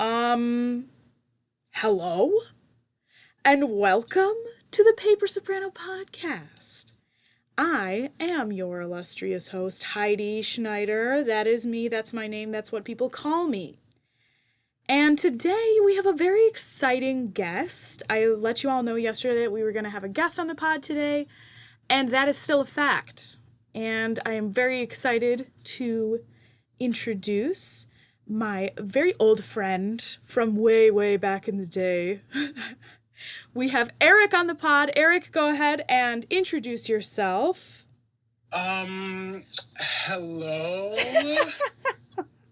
Um, Hello and welcome to the Paper Soprano podcast. I am your illustrious host, Heidi Schneider. That is me, that's my name, that's what people call me. And today we have a very exciting guest. I let you all know yesterday that we were going to have a guest on the pod today, and that is still a fact. And I am very excited to introduce my very old friend from way, way back in the day. We have Erik on the pod. Erik, go ahead and introduce yourself. Hello,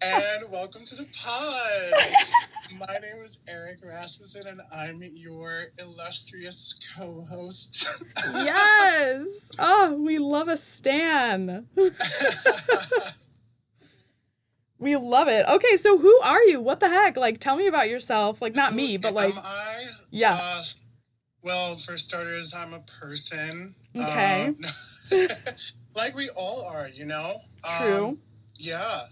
and welcome to the pod. My name is Erik Rasmussen, and I'm your illustrious co-host. Yes! Oh, we love a stan. We love it. Okay, so who are you? What the heck? Like, tell me about yourself. Like, not Who me, but like, am I? yeah. Well, for starters, I'm a person. Okay. Like we all are, you know? True. Yeah.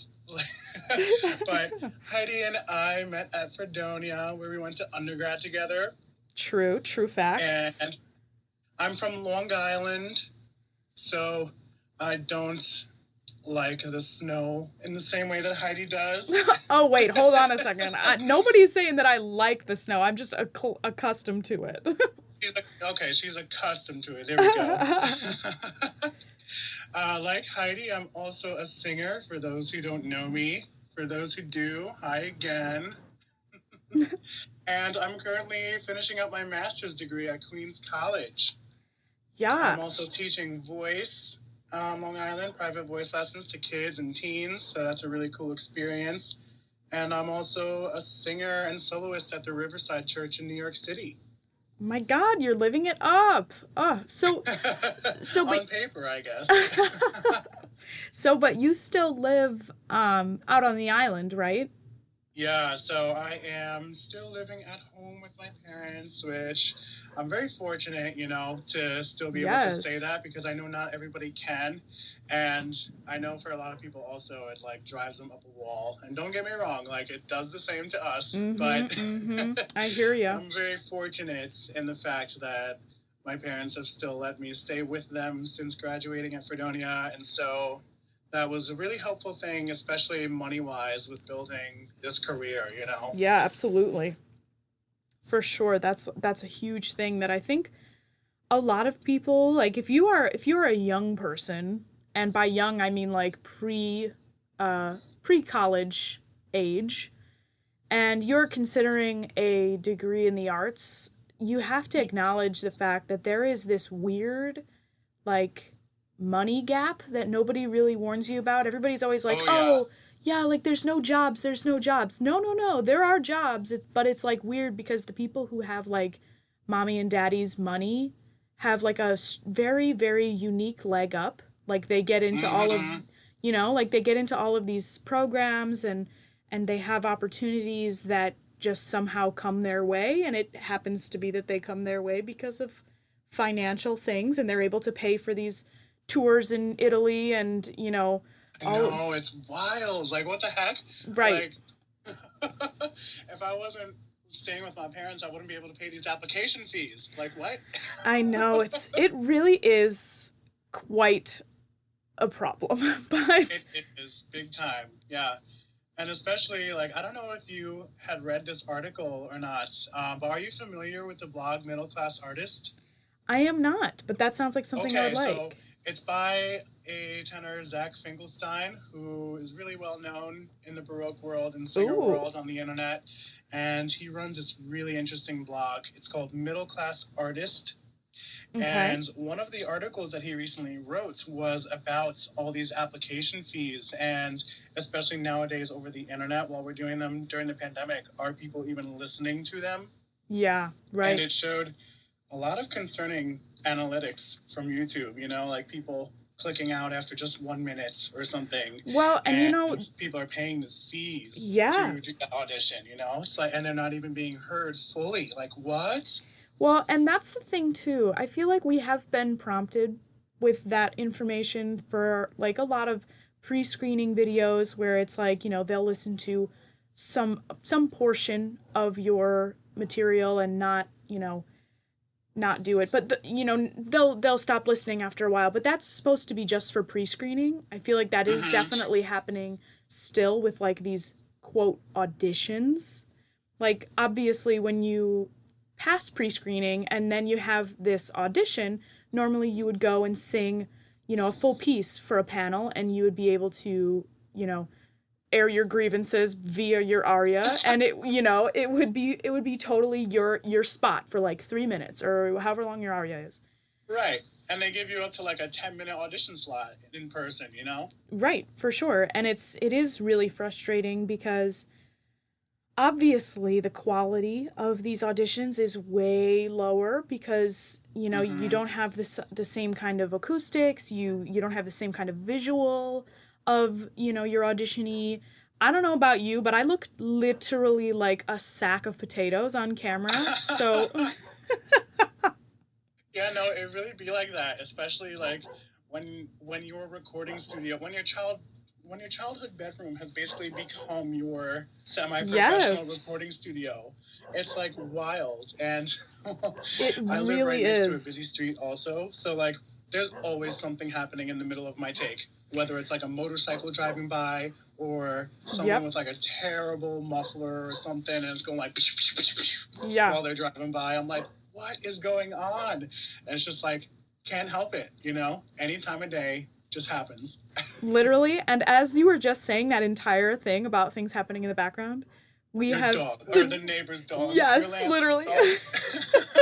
But Heidi and I met at Fredonia, where we went to undergrad together. True facts. And I'm from Long Island, so I don't like the snow in the same way that Heidi does. Oh, wait, hold on a second. Nobody's saying that I like the snow. I'm just accustomed to it. She's accustomed to it. There we go. Like Heidi, I'm also a singer, for those who don't know me. For those who do, hi again. And I'm currently finishing up my master's degree at Queen's College. Yeah. I'm also teaching voice on Long Island, private voice lessons to kids and teens, so that's a really cool experience. And I'm also a singer and soloist at the Riverside Church in New York City. My God, you're living it up. Oh, so On paper, I guess. But you still live out on the island, right? Yeah, so I am still living at home with my parents, which I'm very fortunate, to still be able to say that, because I know not everybody can. And I know for a lot of people also it like drives them up a wall. And don't get me wrong, like it does the same to us. But I hear you. I'm very fortunate in the fact that my parents have still let me stay with them since graduating at Fredonia. And so that was a really helpful thing, especially money-wise, with building this career, Yeah, absolutely. For sure. That's a huge thing that I think a lot of people, like if you're a young person, and by young I mean like pre-college age, and you're considering a degree in the arts, you have to acknowledge the fact that there is this weird like money gap that nobody really warns you about. Everybody's always like, "Oh, yeah, like there's no jobs, there's no jobs." No, no, no, there are jobs. But it's like weird because the people who have like mommy and daddy's money have like a very, very unique leg up. Like they get into all of, like they get into all of these programs, and they have opportunities that just somehow come their way, and it happens to be that they come their way because of financial things, and they're able to pay for these tours in Italy, and No, it's wild. Like, what the heck? Right. Like, if I wasn't staying with my parents, I wouldn't be able to pay these application fees. Like, what? I know, it really is quite a problem. But it is big time. Yeah. And especially, like, I don't know if you had read this article or not, but are you familiar with the blog Middle Class Artist? I am not, but that sounds like something I would like. So it's by a tenor, Zach Finkelstein, who is really well known in the Baroque world and singer world on the internet. And he runs this really interesting blog. It's called Middle Class Artist. Okay. And one of the articles that he recently wrote was about all these application fees, and especially nowadays over the internet while we're doing them during the pandemic, are people even listening to them? Yeah, right. And it showed a lot of concerning analytics from YouTube, like people clicking out after just 1 minute or something. Well, and people are paying these fees to do the audition, it's like, and they're not even being heard fully. Like, what? Well, and that's the thing too. I feel like we have been prompted with that information for like a lot of pre-screening videos where it's like, they'll listen to some portion of your material and not, not do it. But they'll stop listening after a while. But that's supposed to be just for pre-screening. I feel like that is definitely happening still with like these quote auditions. Like obviously when you pass pre-screening and then you have this audition, normally you would go and sing, a full piece for a panel, and you would be able to, air your grievances via your aria, and it would be totally your spot for like 3 minutes or however long your aria is. Right. And they give you up to like a 10-minute audition slot in person, Right, for sure. And it is really frustrating because obviously the quality of these auditions is way lower because you don't have the same kind of acoustics, you don't have the same kind of visual of your auditionee. I don't know about you, but I look literally like a sack of potatoes on camera. So Yeah, no, it really be like that, especially like when your recording studio, when your childhood bedroom has basically become your semi-professional yes, recording studio. It's like wild. And it I live right really next to a busy is. street also, so like there's always something happening in the middle of my take, whether it's like a motorcycle driving by or someone Yep. with like a terrible muffler or something, and it's going like Yeah. while they're driving by. I'm like, what is going on? And it's just like, can't help it, Any time of day just happens. Literally. And as you were just saying that entire thing about things happening in the background, we Your have dog, or the neighbor's dogs, your yes, land literally. dogs.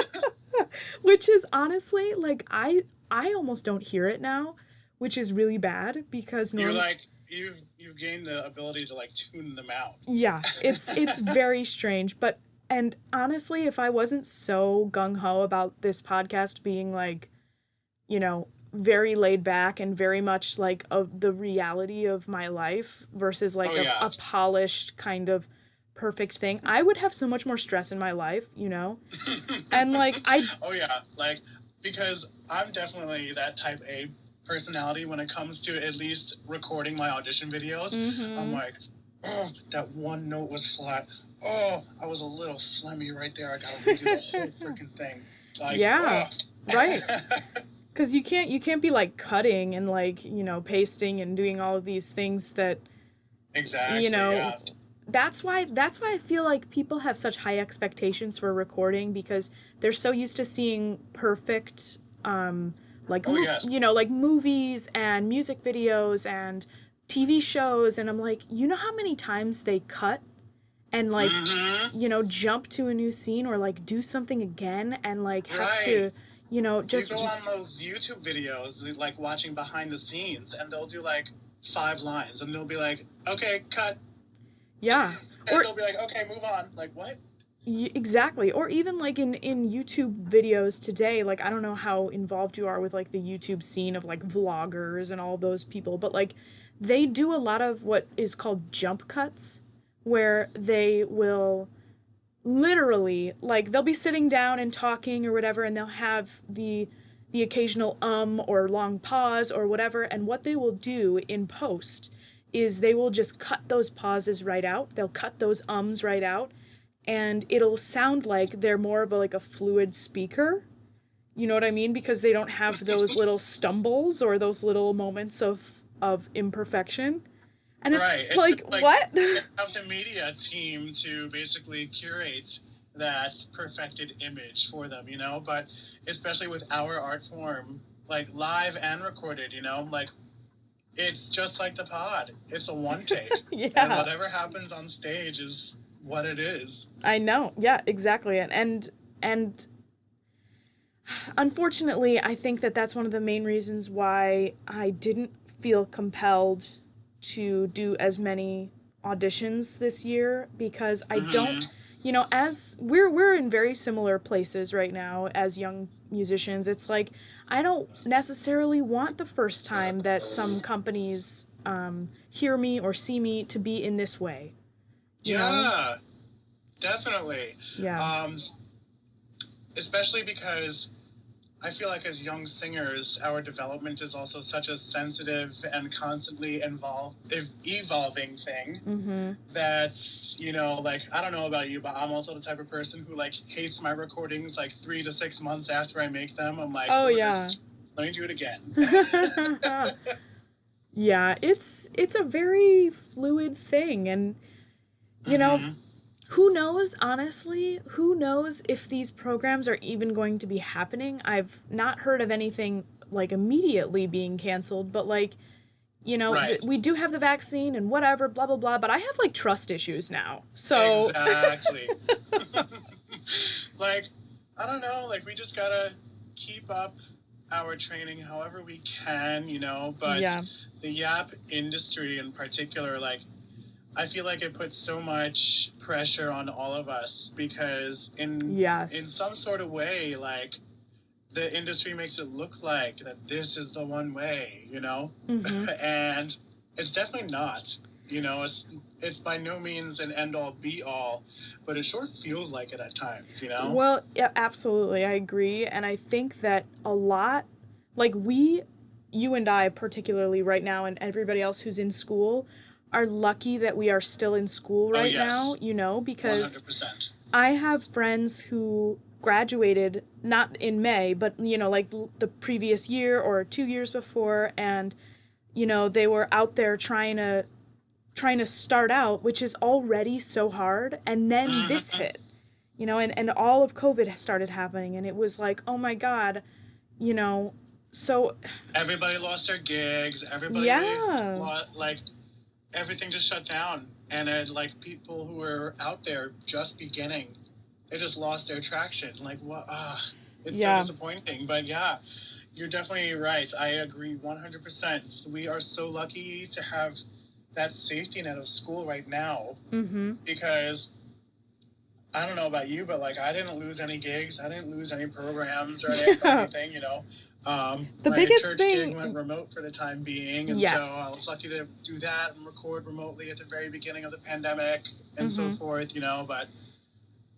Which is honestly like I almost don't hear it now, which is really bad because You're normal. like, you've gained the ability to like tune them out. Yeah, it's very strange, but and honestly, if I wasn't so gung ho about this podcast being like, very laid back and very much like of the reality of my life versus Oh like a, yeah. a polished kind of perfect thing, I would have so much more stress in my life. And like I Oh yeah, like because I'm definitely that type A personality when it comes to at least recording my audition videos. I'm mhm. like, oh, that one note was flat. Oh, I was a little phlegmy right there. I gotta redo the whole freaking thing. Like, Yeah. oh. Right. Cuz you can't be like cutting and like, pasting and doing all of these things that, you Exactly. know, Yeah. that's why I feel like people have such high expectations for recording because they're so used to seeing perfect like Oh yes. like movies and music videos and TV shows, and I'm like, how many times they cut and like Mm-hmm. jump to a new scene or like do something again and like have Right. to You just go on those YouTube videos, like watching behind the scenes, and they'll do like 5 lines, and they'll be like, "Okay, cut," yeah. and Or they'll be like, "Okay, move on." Like, what? exactly. Or even like in YouTube videos today, like I don't know how involved you are with like the YouTube scene of like vloggers and all those people, but like they do a lot of what is called jump cuts where they will literally like they'll be sitting down and talking or whatever, and they'll have the occasional or long pause or whatever, and what they will do in post is they will just cut those pauses right out. They'll cut those right out, and it'll sound like they're more of like a fluid speaker. You know what I mean? Because they don't have those little stumbles or those little moments of imperfection. And Right. it's It's like, just like what? they have the media team to basically curate that perfected image for them, But especially with our art form, like live and recorded, like it's just like the pod. It's a one take. And Yeah. whatever happens on stage is what it is. I know. Yeah, exactly. And unfortunately, I think that that's one of the main reasons why I didn't feel compelled to do as many auditions this year because I don't, Mm-hmm. as we're in very similar places right now as young musicians. It's like I don't necessarily want the first time that some companies hear me or see me to be in this way, you know? Yeah, definitely. Yeah. Um, Especially because I feel like as young singers, our development is also such a sensitive and constantly evolving thing that, you know, like, I don't know about you, but I'm also the type of person who, like, hates my recordings, like, 3 to 6 months after I make them. I'm like, Oh, we're yeah. just, let me do it again. Yeah, it's a very fluid thing, and you know, who knows, honestly, who knows if these programs are even going to be happening? I've not heard of anything like immediately being canceled, but like, Right. we do have the vaccine and whatever, blah blah blah, but I have like trust issues now. So, Exactly. Like, I don't know, like, we just gotta keep up our training however we can, you know, but yeah. the YAP industry in particular, like, I feel like it puts so much pressure on all of us because in Yes. some sort of way, like, the industry makes it look like that this is the one way, you know? And it's definitely not. You know, it's by no means an end all be all, but it sure feels like it at times, you know? Well, yeah, absolutely. I agree. And I think that a lot, like you and I, particularly right now, and everybody else who's in school, are lucky that we are still in school Oh, right now, yes. because 100%. I have friends who graduated not in May, but, like the previous year or 2 years before, and, they were out there trying to start out, which is already so hard, and then this hit, and all of COVID started happening, and it was like, oh my God, you know, so Everybody lost their gigs. Everybody yeah, lost, like, everything just shut down. And it, like, people who were out there just beginning, they just lost their traction. Like, what? It's so yeah, disappointing. But yeah, you're definitely right. I agree 100%. We are so lucky to have that safety net of school right now because I don't know about you, but like I didn't lose any gigs. I didn't lose any programs or yeah. anything, you know. The My biggest church gig went thing, remote for the time being, and so I yes, was lucky to do that and record remotely at the very beginning of the pandemic and so forth, you know. But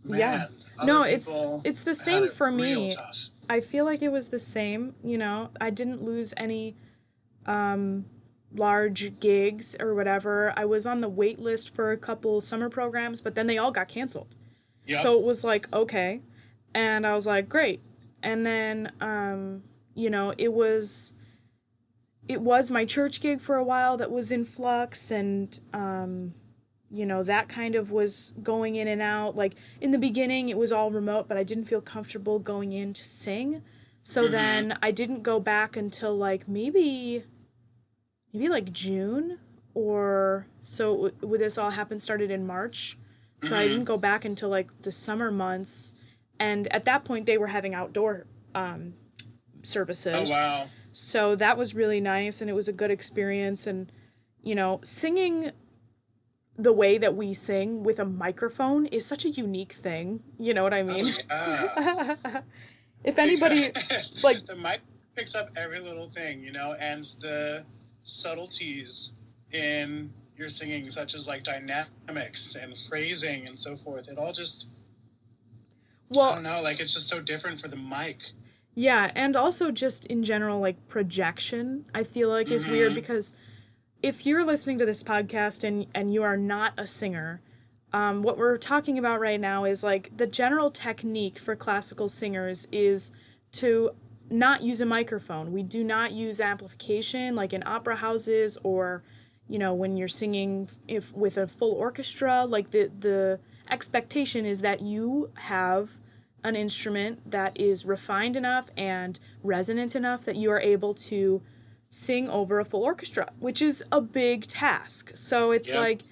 yeah. man, other No, it's people it's the had same it for real me. tough. I feel like it was the same, I didn't lose any large gigs or whatever. I was on the wait list for a couple summer programs, but then they all got canceled. Yep. So it was like, okay. And I was like, great. And then it was my church gig for a while that was in flux, and that kind of was going in and out. Like in the beginning it was all remote, but I didn't feel comfortable going in to sing. So then I didn't go back until like maybe like June, or so. With this all happened started in March. So I didn't go back until like the summer months, and at that point they were having outdoor Oh services. wow. So that was really nice, and it was a good experience. And singing the way that we sing with a microphone is such a unique thing. You know what I Oh mean? yeah. If anybody like Because the mic picks up every little thing, you know, and the subtleties in your singing, such as like dynamics and phrasing and so forth, it all just, I well, don't know, like it's just so different for the mic. yeah, and also just in general, like projection, I feel like is weird because if you're listening to this podcast and you are not a singer, what we're talking about right now is like the general technique for classical singers is to not use a microphone. We do not use amplification like in opera houses, or when you're singing if with a full orchestra. Like the expectation is that you have an instrument that is refined enough and resonant enough that you are able to sing over a full orchestra, which is a big task. So it's Yep. like,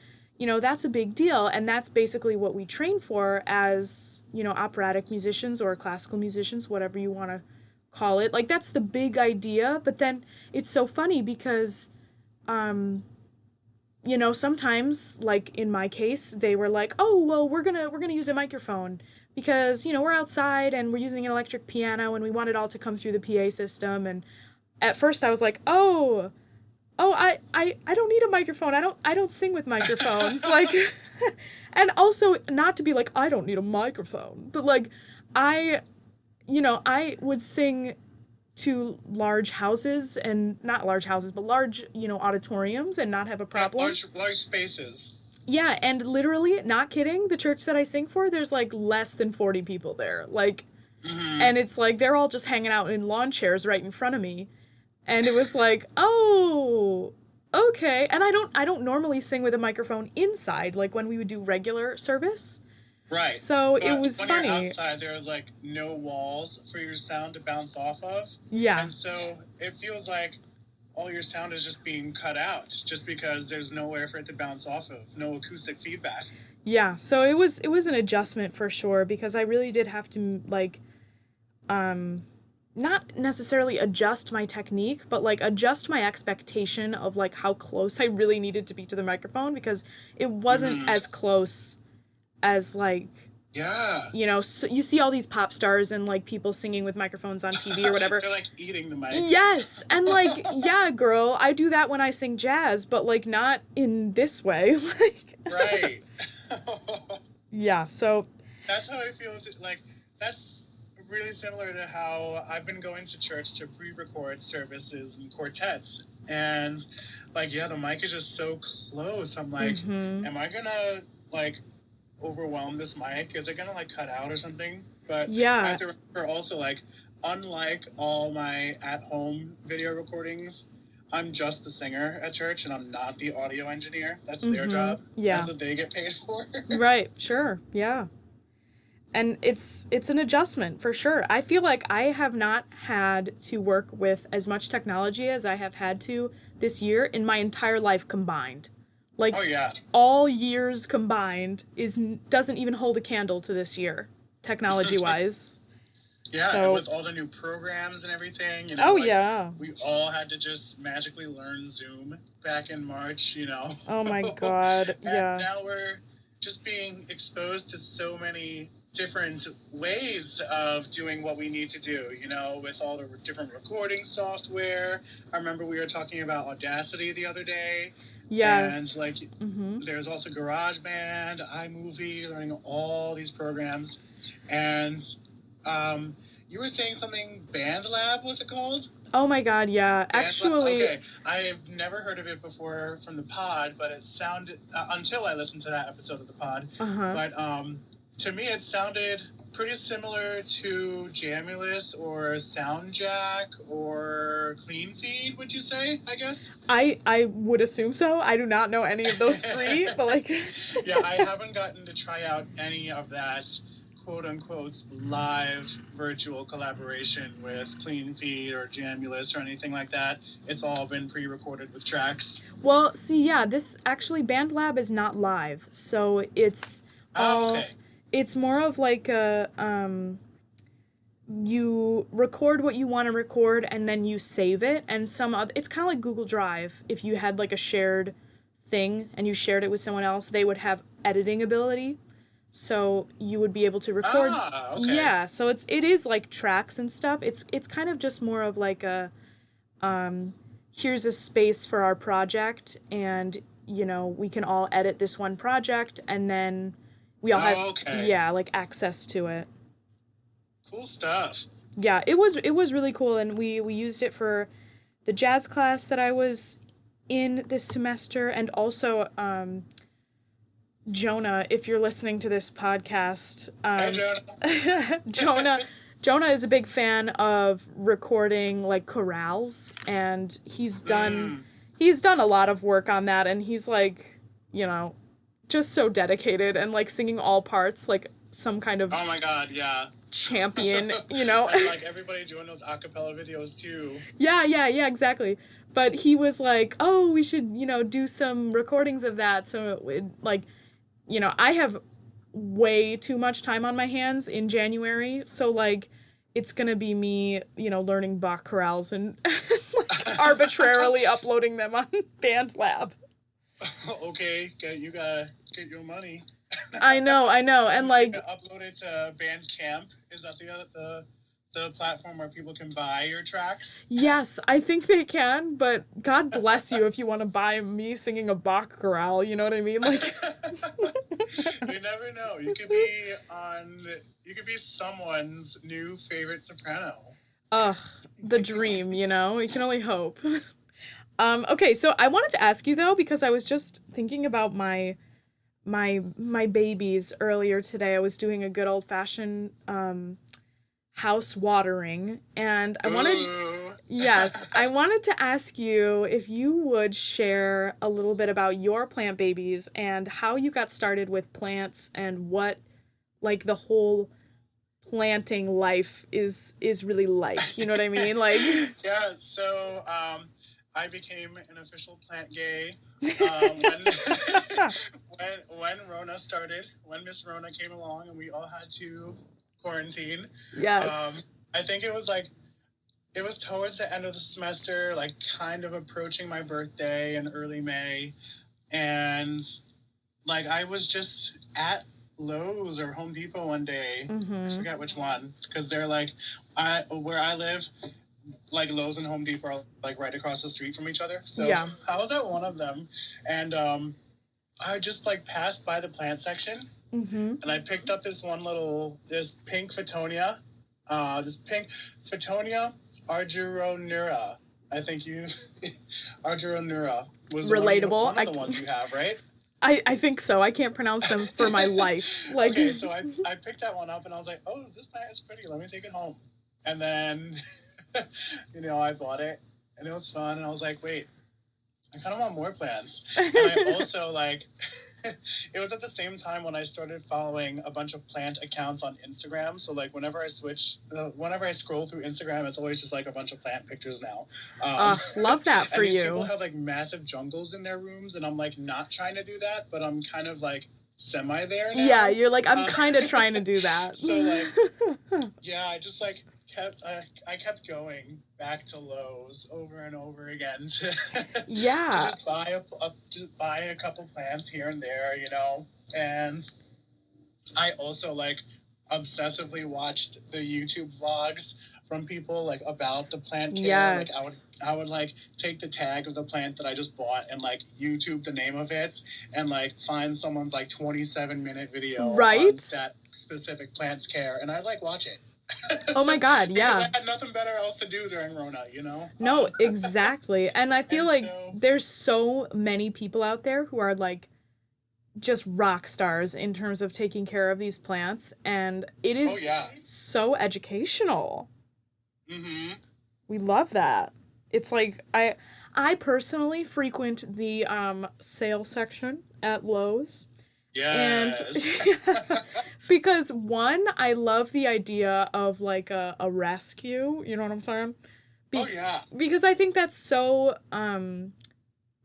that's a big deal. And that's basically what we train for as, operatic musicians or classical musicians, whatever you want to call it. Like, that's the big idea. But then it's so funny because, sometimes, like in my case, they were like, oh, well, we're gonna use a microphone because, we're outside and we're using an electric piano and we want it all to come through the PA system. And at first I was like, I don't need a microphone. I don't sing with microphones. Like, and also not to be like, I don't need a microphone, but like, I I would sing to large houses, and not large houses, but large, auditoriums, and not have a Yeah, problem. large spaces. Yeah, and literally, not kidding, the church that I sing for, there's like less than 40 people there. Like, Mm-hmm. and it's like they're all just hanging out in lawn chairs right in front of me. And it was like, "Oh, okay." And I don't normally sing with a microphone inside like when we would do regular service. Right. So it But was when you're funny. outside, there's like no walls for your sound to bounce off of. Yeah. And so it feels like all your sound is just being cut out just because there's nowhere for it to bounce off of, no acoustic feedback. Yeah, so it was an adjustment for sure because I really did have to like not necessarily adjust my technique, but like adjust my expectation of like how close I really needed to be to the microphone because it wasn't Mm-hmm. as close as like Yeah. so you see all these pop stars and like people singing with microphones on TV or whatever. They're like eating the mic. Yes, and like yeah, girl, I do that when I sing jazz, but like not in this way. Like Right. yeah, so That's how I feel. Like, that's really similar to how I've been going to church to pre-record services and quartets. And, like, yeah, the mic is just so close. I'm like, am I gonna, like, overwhelm this mic? Is it gonna, like, cut out or something? But I have yeah. to remember also, like, unlike all my at-home video recordings, I'm just the singer at church and I'm not the audio engineer. That's their job. Yeah. That's what they get paid for. Right, sure. Yeah. And it's an adjustment for sure. I feel like I have not had to work with as much technology as I have had to this year in my entire life combined. Like Oh, yeah. all years combined is doesn't even hold a candle to this year, technology wise. Yeah, and So, with all the new programs and everything, oh like yeah. we all had to just magically learn Zoom back in March. Oh my God. And Yeah. now we're just being exposed to so many different ways of doing what we need to do, with all the different recording software. I remember we were talking about Audacity the other day. And like Yes. Mhm. there's also GarageBand, iMovie, learning all these programs. And you were saying something, BandLab, was it called? Oh my God, yeah. BandLab? Actually, Okay. I've never heard of it before from the pod, but it sounded, until I listened to that episode of the pod, uh-huh. but to me it sounded pretty similar to Jamulus or Soundjack or Clean Feed, would you say, I guess? I would assume so. I do not know any of those three, but like Yeah, I haven't gotten to try out any of that quote unquote live virtual collaboration with Clean Feed or Jamulus or anything like that. It's all been pre-recorded with tracks. well, see, yeah, this actually Band Lab is not live. So it's Oh, all okay. it's more of like a you record what you want to record and then you save it and it's kind of like Google Drive. If you had like a shared thing and you shared it with someone else, they would have editing ability. So you would be able to record. Ah, okay. Yeah, so it is like tracks and stuff. It's kind of just more of like a here's a space for our project, and we can all edit this one project, and then we all have Oh, okay. yeah, like access to it. Cool stuff. Yeah, it was really cool, and we used it for the jazz class that I was in this semester, and also Jonah, if you're listening to this podcast, I don't. Jonah Jonah is a big fan of recording like chorales, and he's done a lot of work on that, and he's like, just so dedicated and like singing all parts like some kind of Oh my god, yeah. champion. And like everybody doing those acapella videos too. Yeah, exactly. But he was like, "Oh, we should, do some recordings of that." So it would like, I have way too much time on my hands in January, so like it's going to be me, learning Bach chorales and like arbitrarily uploading them on BandLab. Okay, you gotta get your money. I know. And like Upload it to Bandcamp. Is that the platform where people can buy your tracks? yes, I think they can, but God bless you if you want to buy me singing a Bach chorale, you know what I mean? Like We never know. You could be someone's new favorite soprano. Ugh, the dream, you know? We can only hope. Okay, so I wanted to ask you though, because I was just thinking about my babies earlier today. I was doing a good old fashioned house watering, and Ooh. yes, I wanted to ask you if you would share a little bit about your plant babies and how you got started with plants and what like the whole planting life is really like. You know what I mean? Like Yeah, so I became an official plant gay when Rona started, when Miss Rona came along and we all had to quarantine. Um, yes. I think it was towards the end of the semester, like kind of approaching my birthday in early May, and like I was just at Lowe's or Home Depot one day. I Mhm. forget which one because they're like, I where I live, like Lowe's and Home Depot are like right across the street from each other. So Yeah. I was at one of them, and I just like passed by the plant section, Mhm. and I picked up this pink Photonia, this pink Photonia argyronura. I think you argyronura was Relatable. one of the ones you have, right? I think so. I can't pronounce them for my life. Like Okay, so I picked that one up and I was like, oh, this plant is pretty. Let me take it home. And then, I bought it and it was fun. And I was like, wait, I kind of want more plants. And I also like, it was at the same time when I started following a bunch of plant accounts on Instagram. So like whenever I scroll through Instagram, it's always just like a bunch of plant pictures now. love that for And these people you. have like massive jungles in their rooms, and I'm like not trying to do that, but I'm kind of like semi there Yeah, now. you're like I'm Um, kind of trying to do that. so like yeah, I just like I kept going back to Lowe's over and over again to Yeah. just buy a couple plants here and there, and I also like obsessively watched the YouTube vlogs from people like about the plant care. Like Yes. I would like take the tag of the plant that I just bought and like YouTube the name of it and like find someone's like 27-minute video on Right? that specific plant's care, and I'd like watch it. Oh my god, Because yeah. I had nothing better else to do during Rona. No, exactly. And I feel And like so there's so many people out there who are like just rock stars in terms of taking care of these plants, and it oh is yeah. so educational. Mm-hmm. We love that. It's like I personally frequent the sale section at Lowe's, and Yes. because one, I love the idea of like a rescue, you know what I'm saying? Oh Be- yeah. because I think that's so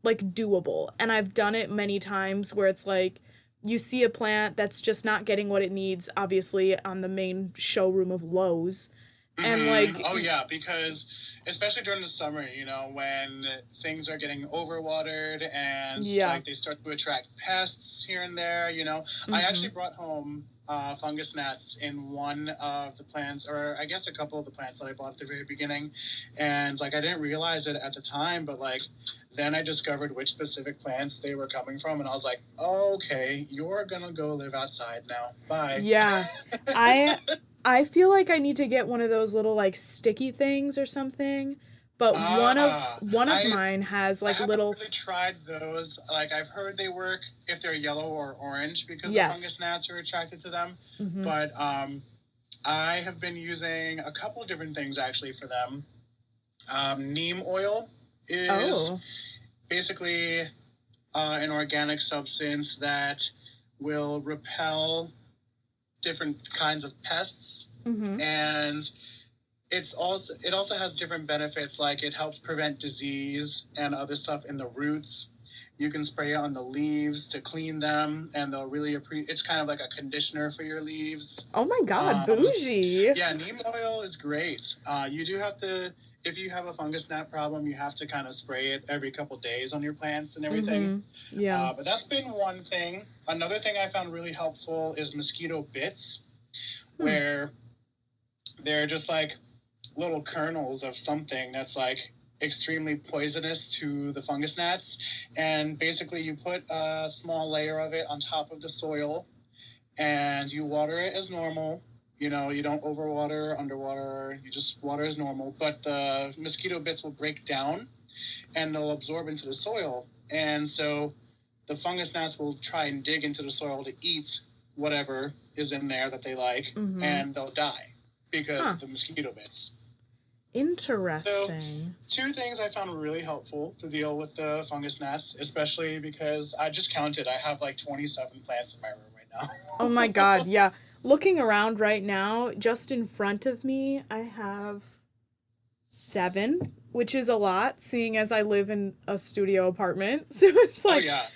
like doable, and I've done it many times where it's like you see a plant that's just not getting what it needs, obviously on the main showroom of Lowe's, and Mm-hmm. like Oh yeah, because especially during the summer, when things are getting overwatered and yeah. like they start to attract pests here and there, I Mm-hmm. actually brought home fungus gnats in one of the plants, or I guess a couple of the plants that I bought at the very beginning, and like I didn't realize it at the time, but like then I discovered which specific plants they were coming from, and I was like, okay, you're gonna go live outside now. Bye. Yeah. I I feel like I need to get one of those little like sticky things or something. But Ah, one of I mine has I like haven't little really tried those. Like I've heard they work if they're yellow or orange because the fungus yes. gnats are attracted to them. Mm-hmm. But I have been using a couple different things actually for them. Neem oil is Oh. basically an organic substance that will repel different kinds of pests, Mm-hmm. and it also has different benefits, like it helps prevent disease and other stuff in the roots. You can spray it on the leaves to clean them, and they'll really appreciate. It's kind of like a conditioner for your leaves. Oh my god, um, bougie. yeah, neem oil is great. You do have to, if you have a fungus gnat problem, you have to kind of spray it every couple days on your plants and everything. Mm-hmm. Yeah. But that's been one thing. Another thing I found really helpful is mosquito bits, Hmm. where they're just like little kernels of something that's like extremely poisonous to the fungus gnats. And basically, you put a small layer of it on top of the soil, and you water it as normal. You know, you don't overwater, underwater. You just water as normal. But the mosquito bits will break down, and they'll absorb into the soil. And so the fungus gnats will try and dig into the soil to eat whatever is in there that they like, and they'll die because of the mosquito bits. Interesting. So, 2 things I found really helpful to deal with the fungus gnats, especially because I just counted. I have like 27 plants in my room right now. Oh my god, yeah. Looking around right now, just in front of me, I have 7, which is a lot, seeing as I live in a studio apartment. So it's like, oh, yeah.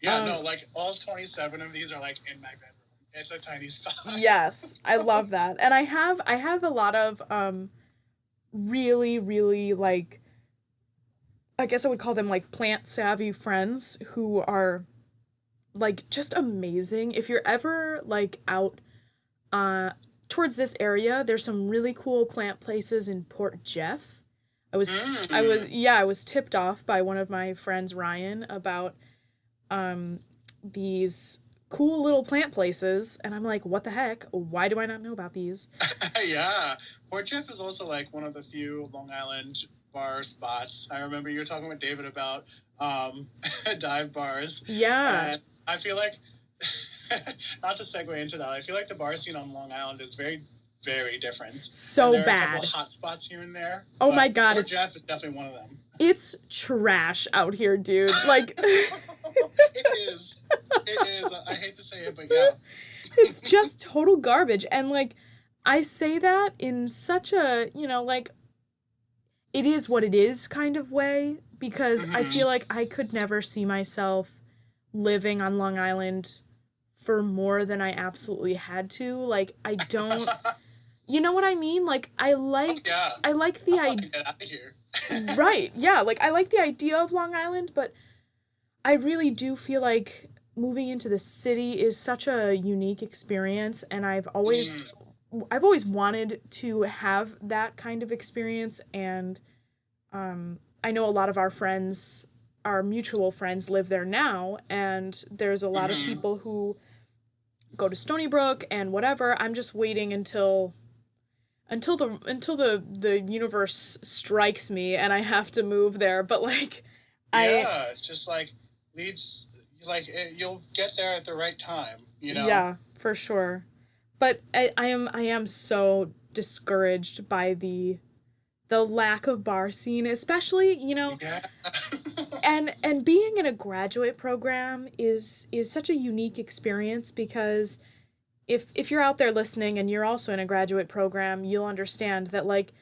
Yeah, no, like all 27 of these are like in my bedroom. It's a tiny spot. yes, I love that. And I have a lot of really, really, like, I guess I would call them like plant savvy friends who are like just amazing. If you're ever like out uh towards this area, there's some really cool plant places in Port Jeff. I was tipped off by one of my friends, Ryan, about these cool little plant places, and I'm like, what the heck? Why do I not know about these? Yeah. Port Jeff is also like one of the few Long Island bar spots. I remember you were talking with David about dive bars. Yeah. And I feel like, not to segue into that, I feel like the bar scene on Long Island is very, very different. So and there are bad. a couple of hot spots here and there. Oh my god, Port Jeff is definitely one of them. It's trash out here, dude. Like It is. It is. I hate to say it, but yeah. It's just total garbage. And like I say that in such a, like it is what it is kind of way, because I feel like I could never see myself living on Long Island for more than I absolutely had to. Like I don't you know what I mean? Like I like the idea. Get out of here. Right. Yeah, like I like the idea of Long Island, but I really do feel like moving into the city is such a unique experience, and I've always wanted to have that kind of experience. And I know a lot of our mutual friends live there now, and there's a lot of people who go to Stony Brook and whatever. I'm just waiting until the universe strikes me and I have to move there. But like just like leads, like you'll get there at the right time, Yeah, for sure. But I am so discouraged by the lack of bar scene, especially, Yeah. and being in a graduate program is such a unique experience, because if you're out there listening and you're also in a graduate program, you'll understand that like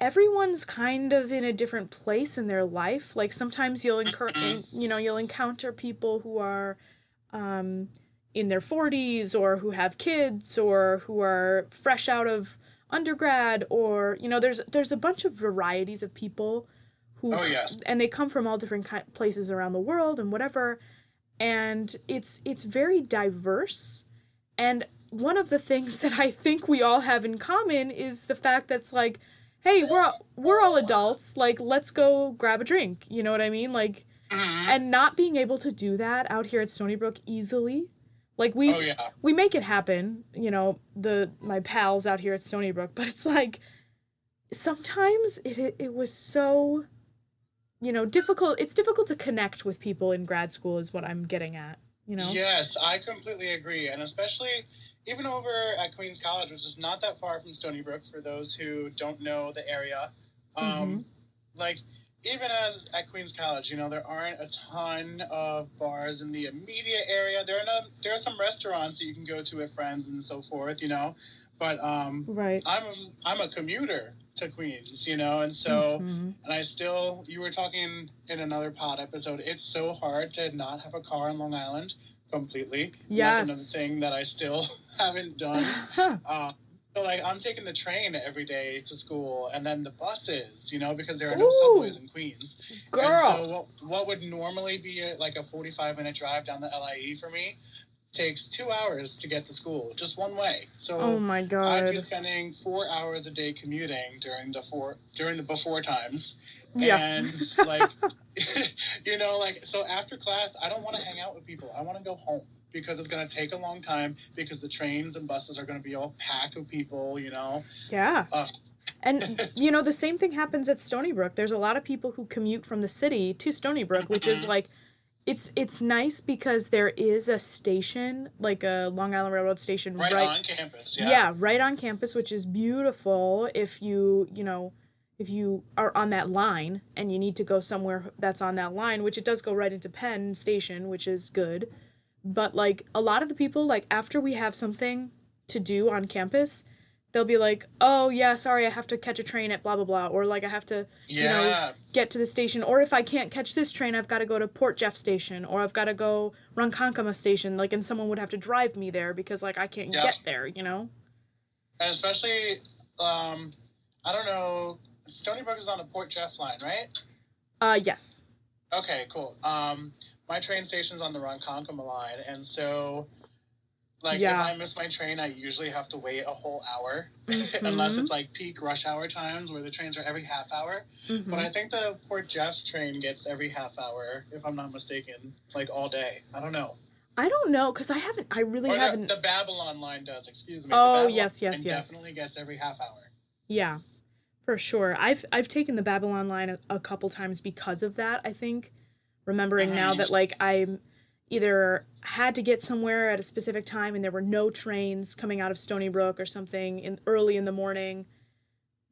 everyone's kind of in a different place in their life. Like sometimes you'll encounter people who are in their 40s, or who have kids, or who are fresh out of undergrad, or there's a bunch of varieties of people who and they come from all different places around the world and whatever, and it's very diverse. And one of the things that I think we all have in common is the fact that's like, hey, we're all adults, like let's go grab a drink, you know what I mean? Like and not being able to do that out here at Stony Brook easily. Like we make it happen, my pals out here at Stony Brook, but it's like sometimes it was so difficult. It's difficult to connect with people in grad school is what I'm getting at, Yes, I completely agree. And especially even over at Queens College, which is not that far from Stony Brook for those who don't know the area. Like even as at Queens College, there aren't a ton of bars in the immediate area. There are some restaurants that you can go to with friends and so forth, But right. I'm a commuter to Queens, and so and I still, you were talking in another pod episode, it's so hard to not have a car on Long Island completely. Yes. That's another thing that I still haven't done. So like I'm taking the train every day to school, and then the buses, because there are no subways in Queens. Girl. And so what would normally be like a 45-minute drive down the LIE for me takes 2 hours to get to school, just one way. Oh So my I'd be God. spending 4 hours a day commuting during the before times, Yeah. and like, like so after class, I don't want to hang out with people. I want to go home because it's going to take a long time because the trains and buses are going to be all packed with people. Yeah. Uh, And the same thing happens at Stony Brook. There's a lot of people who commute from the city to Stony Brook, which is like it's nice because there is a station, like a Long Island Railroad station right right on campus. yeah, right on campus, which is beautiful if if you are on that line and you need to go somewhere that's on that line, which it does go right into Penn Station, which is good. But like a lot of the people, like after we have something to do on campus, they'll be like, "Oh yeah, sorry, I have to catch a train at blah blah blah," or like I have to, Yeah. get to the station, or if I can't catch this train, I've got to go to Port Jeff Station, or I've got to go Ronkonkoma Station, like, and someone would have to drive me there because like I can't Yep. get there. And especially, I don't know, Stony Brook is on the Port Jeff line, right? Yes. Okay, cool. My train station's on the Ronkonkoma line, and so, like, if I miss my train, I usually have to wait a whole hour, unless it's like peak rush hour times where the trains are every half hour. But I think the Port Jeff train gets every half hour, if I'm not mistaken, like all day. I don't know. I don't know because I really haven't. The Babylon line does. Excuse me. Oh, the Babylon yes. line definitely gets every half hour. Yeah, for sure. I've taken the Babylon line a couple times because of that, I think. Remembering now that like I either had to get somewhere at a specific time and there were no trains coming out of Stony Brook or something early in the morning,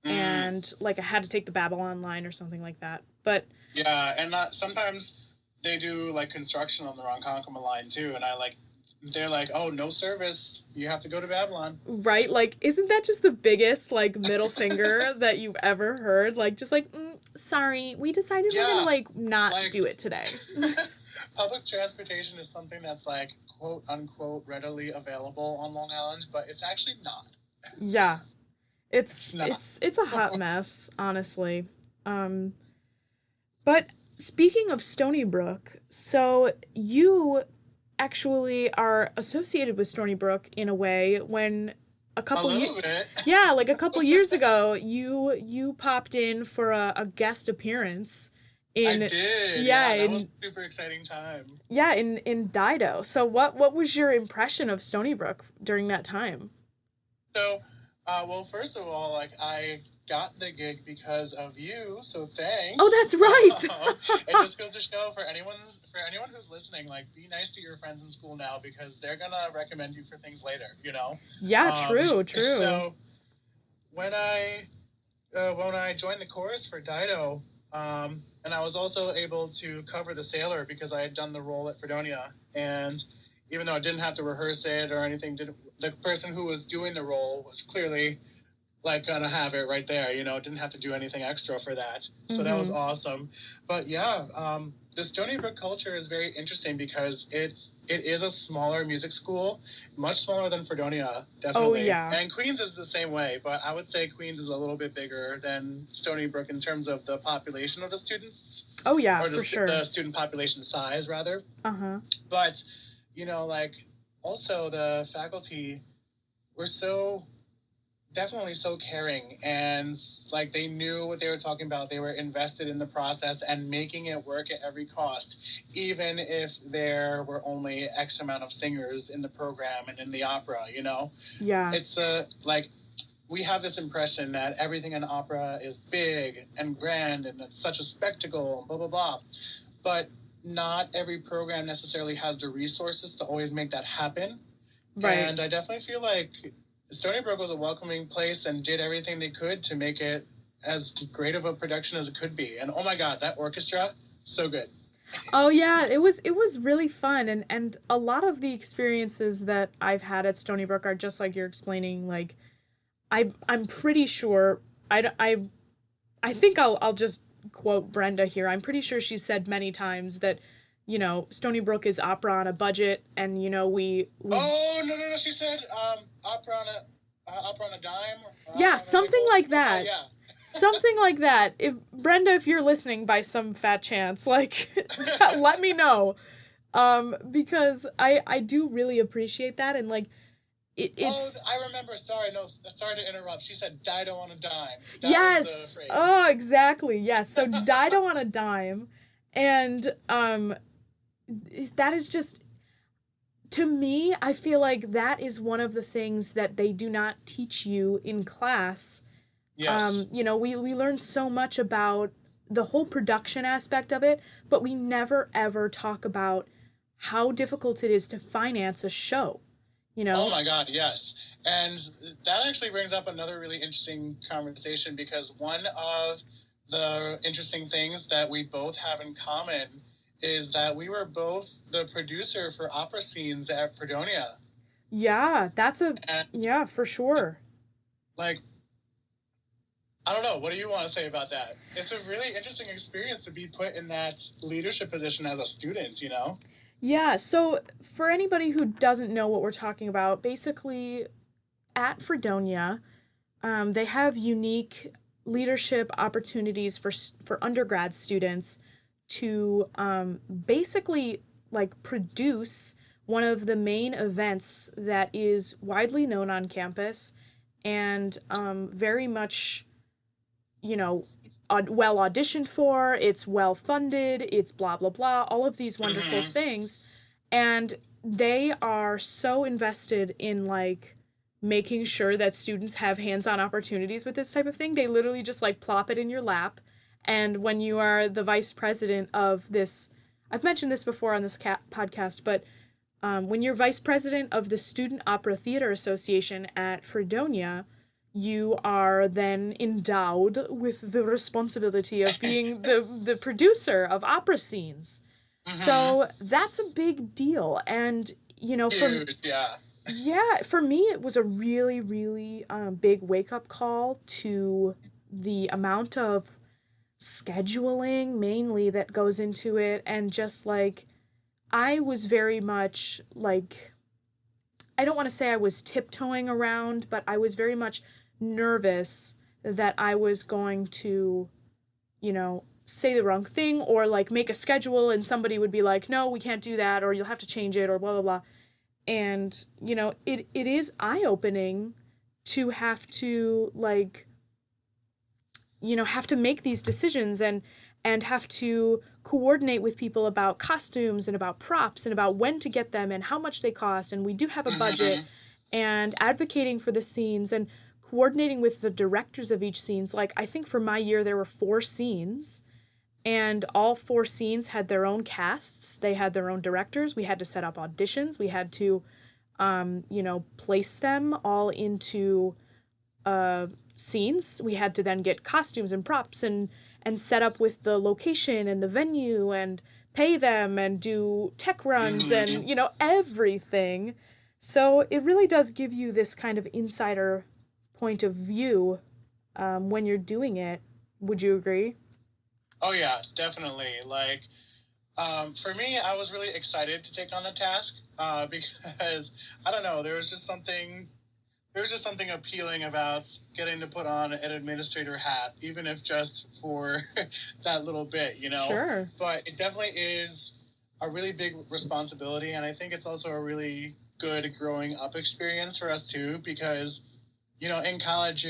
and like I had to take the Babylon line or something like that. But yeah, and sometimes they do like construction on the Ronkonkoma line too, and they're like, oh, no service, you have to go to Babylon. Right, like isn't that just the biggest like middle finger that you've ever heard? Like just like sorry, we decided we're gonna like not do it today. Public transportation is something that's like quote unquote readily available on Long Island, but it's actually not. Yeah. It's a hot mess, honestly. But speaking of Stony Brook, so you actually are associated with Stony Brook in a way when a couple yeah, like a couple years ago you popped in for a guest appearance in I did. Yeah, that was a super exciting time. Yeah, in Dido. So what was your impression of Stony Brook during that time? So well, first of all, like I got the gig because of you, so thanks. Oh, that's right. It just goes to show for anyone who's listening, like be nice to your friends in school now because they're gonna recommend you for things later. Yeah, true. So when I joined the chorus for Dido, and I was also able to cover the sailor because I had done the role at Fredonia, and even though I didn't have to rehearse it or anything, the person who was doing the role was clearly like gonna have it right there, didn't have to do anything extra for that. So that was awesome. But yeah, the Stony Brook culture is very interesting because it is a smaller music school, much smaller than Fredonia, definitely. Oh, yeah. And Queens is the same way, but I would say Queens is a little bit bigger than Stony Brook in terms of the population of the students. Oh yeah, or for sure. The student population size, rather. But like also the faculty were definitely so caring, and like they knew what they were talking about. They were invested in the process and making it work at every cost, even if there were only X amount of singers in the program and in the opera. Yeah, it's like we have this impression that everything in opera is big and grand and it's such a spectacle, blah blah blah, but not every program necessarily has the resources to always make that happen. Right. And I definitely feel like Stony Brook was a welcoming place and did everything they could to make it as great of a production as it could be. And oh my God, that orchestra, so good. Oh yeah, it was really fun, and a lot of the experiences that I've had at Stony Brook are just like you're explaining. Like I'm pretty sure I think I'll just quote Brenda here. I'm pretty sure she said many times that Stony Brook is opera on a budget, and we Oh no, she said opera on a dime. Yeah, something like that. Yeah. Something like that. If Brenda, if you're listening by some fat chance, like let me know. Because I do really appreciate that, and like Oh, it's I remember. Sorry, no, sorry to interrupt. She said "dido on a dime." That was the yes, phrase. oh exactly, yes. So Dido on a dime, and that is just, to me, I feel like that is one of the things that they do not teach you in class. Yes. You know, we learn so much about the whole production aspect of it, but we never ever talk about how difficult it is to finance a show, you Oh know? my God, yes. And that actually brings up another really interesting conversation because one of the interesting things that we both have in common is that we were both the producer for opera scenes at Fredonia. Yeah, that's a, And yeah, for sure. like, I don't know, what do you want to say about that? It's a really interesting experience to be put in that leadership position as a student, you know? Yeah, so for anybody who doesn't know what we're talking about, basically at Fredonia, they have unique leadership opportunities for undergrad students to basically like produce one of the main events that is widely known on campus and very much, you know, well auditioned for, it's well funded, it's blah blah blah, all of these wonderful Mm-hmm. things. And they are so invested in like making sure that students have hands-on opportunities with this type of thing. They literally just like plop it in your lap. And when you are the vice president of this, I've mentioned this before on this podcast, but when you're vice president of the Student Opera Theater Association at Fredonia, you are then endowed with the responsibility of being the producer of opera scenes. Mm-hmm. So that's a big deal. And, you know, for, Huge, yeah. yeah, for me, it was a really, really big wake up call to the amount of scheduling mainly that goes into it. And just like, I was very much like, I don't want to say I was tiptoeing around, but I was very much nervous that I was going to, you know, say the wrong thing or like make a schedule and somebody would be like, no, we can't do that, or you'll have to change it, or blah, blah, blah. And, you know, it is eye opening to have to, like, you know, have to make these decisions and have to coordinate with people about costumes and about props and about when to get them and how much they cost, and we do have a budget, Mm-hmm. and advocating for the scenes and coordinating with the directors of each scenes. Like, I think for my year there were 4 scenes, and all 4 scenes had their own casts, they had their own directors, we had to set up auditions, we had to you know, place them all into scenes. We had to then get costumes and props and set up with the location and the venue and pay them and do tech runs Mm-hmm. and, you know, everything. So it really does give you this kind of insider point of view when you're doing it. Would you agree? Oh yeah, definitely. Like, for me, I was really excited to take on the task because I don't know, there was just something appealing about getting to put on an administrator hat, even if just for that little bit, you know. Sure. But it definitely is a really big responsibility, and I think it's also a really good growing up experience for us too, because you know, in college,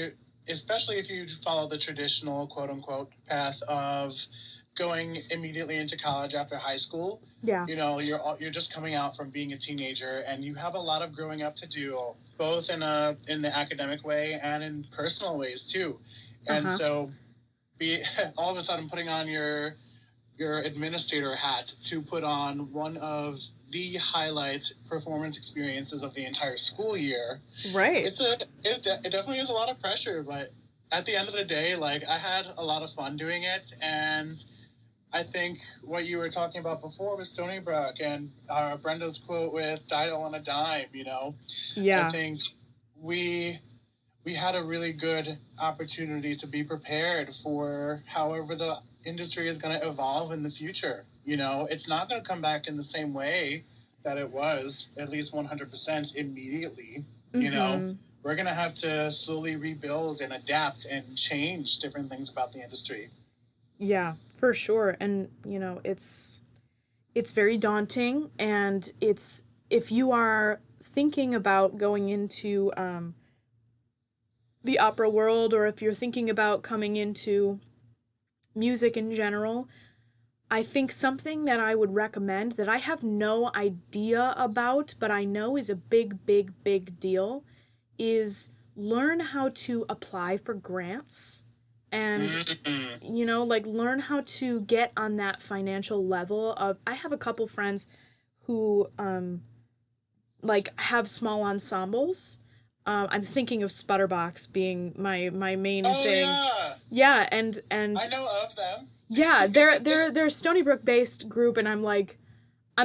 especially if you follow the traditional quote unquote path of going immediately into college after high school, Yeah. you know, you're just coming out from being a teenager, and you have a lot of growing up to do, both in the academic way and in personal ways too. Uh And huh. so, be all of a sudden putting on your administrator hat to put on one of the highlight performance experiences of the entire school year. Right. It definitely is a lot of pressure, but at the end of the day, like, I had a lot of fun doing it, and I think what you were talking about before with Stony Brook and Brenda's quote with "Dido on a dime," you know, I Yeah. think we we had a really good opportunity to be prepared for however the industry is going to evolve in the future. You know, it's not going to come back in the same way that it was, at least 100% immediately. You know, Mm-hmm. we're going to have to slowly rebuild and adapt and change different things about the industry. Yeah, for sure. And, you know, it's very daunting, and it's, if you are thinking about going into the opera world, or if you're thinking about coming into music in general, I think something that I would recommend that I have no idea about, but I know is a big, big, big deal, is learn how to apply for grants and, you know, like learn how to get on that financial level of, I have a couple friends who like have small ensembles. I'm thinking of Sputterbox being my main thing. Yeah. Yeah, and I know of them. yeah, they're a Stony Brook based group, and I'm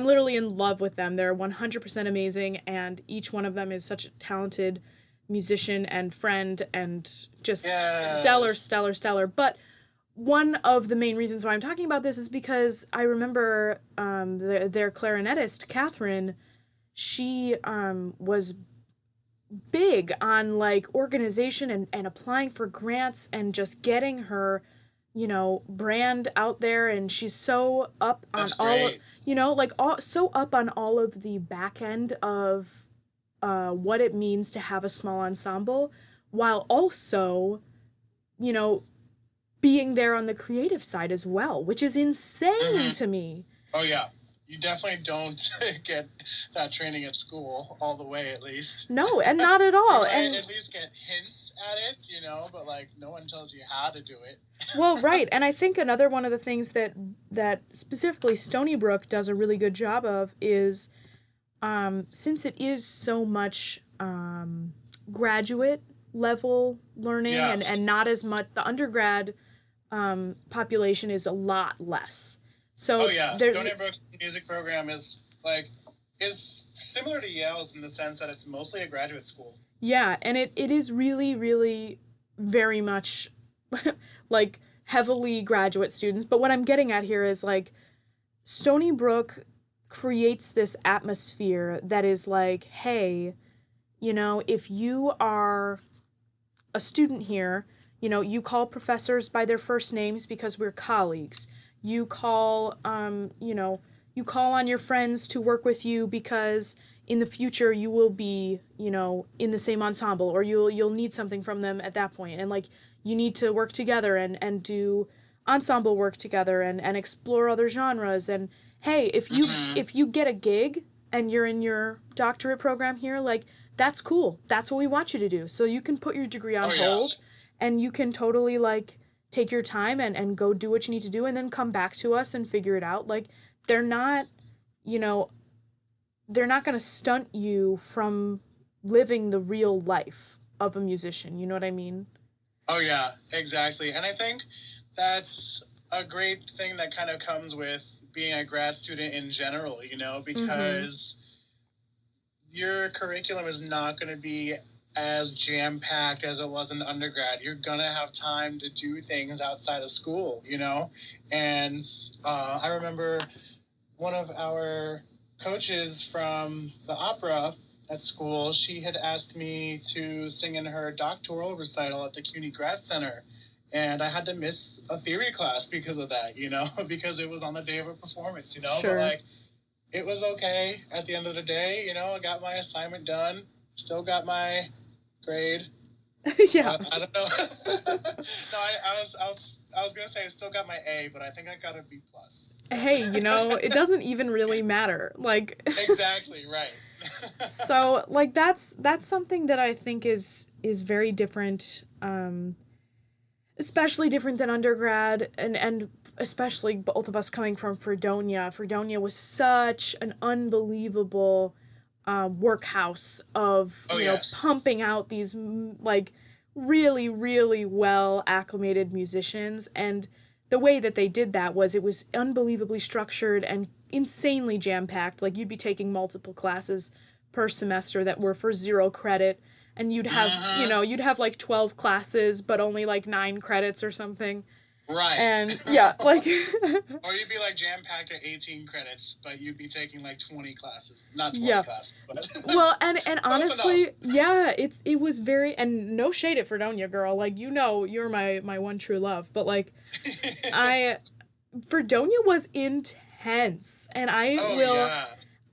literally in love with them. They're 100% amazing, and each one of them is such a talented musician and friend, and just stellar, Yes. stellar, stellar. But one of the main reasons why I'm talking about this is because I remember their clarinetist, Catherine. She was big on like organization and applying for grants and just getting her, you know, brand out there, and she's so up on That's all of, great. you know, like all, so up on all of the back end of what it means to have a small ensemble, while also, you know, being there on the creative side as well, which is insane Mm-hmm. to me. Oh yeah, you definitely don't get that training at school all the way, at least. No, and not at You all. might And at least get hints at it, you know, but like no one tells you how to do it. well, right. And I think another one of the things that specifically Stony Brook does a really good job of is, since it is so much graduate level learning, Yeah. and not as much, the undergrad population is a lot less. Oh So yeah, there's, Stony Brook music program is like is similar to Yale's in the sense that it's mostly a graduate school. yeah, and it is really, really very much like heavily graduate students. But what I'm getting at here is like Stony Brook creates this atmosphere that is like, hey, you know, if you are a student here, you know, you call professors by their first names because we're colleagues. You call, you know, you call on your friends to work with you because in the future you will be, you know, in the same ensemble, or you'll need something from them at that point, and like you need to work together and do ensemble work together and explore other genres. And hey, if you get a gig and you're in your doctorate program here, like that's cool. That's what we want you to do. So you can put your degree on Oh yeah. hold, and you can totally like take your time and go do what you need to do, and then come back to us and figure it out. Like they're not, you know, they're not going to stunt you from living the real life of a musician. You know what I mean? Oh yeah, exactly. And I think that's a great thing that kind of comes with being a grad student in general, you know, because your curriculum is not going to be as jam packed as it was in undergrad. You're going to have time to do things outside of school, you know? And I remember one of our coaches from the opera at school, she had asked me to sing in her doctoral recital at the CUNY Grad Center. And I had to miss a theory class because of that, you know, because it was on the day of a performance, you know? Sure. But like, it was okay at the end of the day, you know, I got my assignment done, still got my grade. Yeah. I don't know. No, I was gonna say I still got my A, but I think I got a B plus. Hey, you know, it doesn't even really matter. Like Exactly right. so like that's something that I think is very different, especially different than undergrad, and especially both of us coming from Fredonia. Fredonia was such an unbelievable workhouse of, Oh you know, yes. pumping out these like really, really well acclimated musicians. And the way that they did that was, it was unbelievably structured and insanely jam packed. Like you'd be taking multiple classes per semester that were for 0 credit, and you'd have, you know, you'd have like 12 classes but only like 9 credits or something. Right. And yeah, like or you'd be like jam packed at 18 credits, but you'd be taking like 20 classes, not 20 yeah. classes, but Well, and honestly, enough. yeah, it was very, and no shade at Fredonia, girl. Like, you know, you're my one true love, but like I Fredonia was intense. intense. And Oh yeah.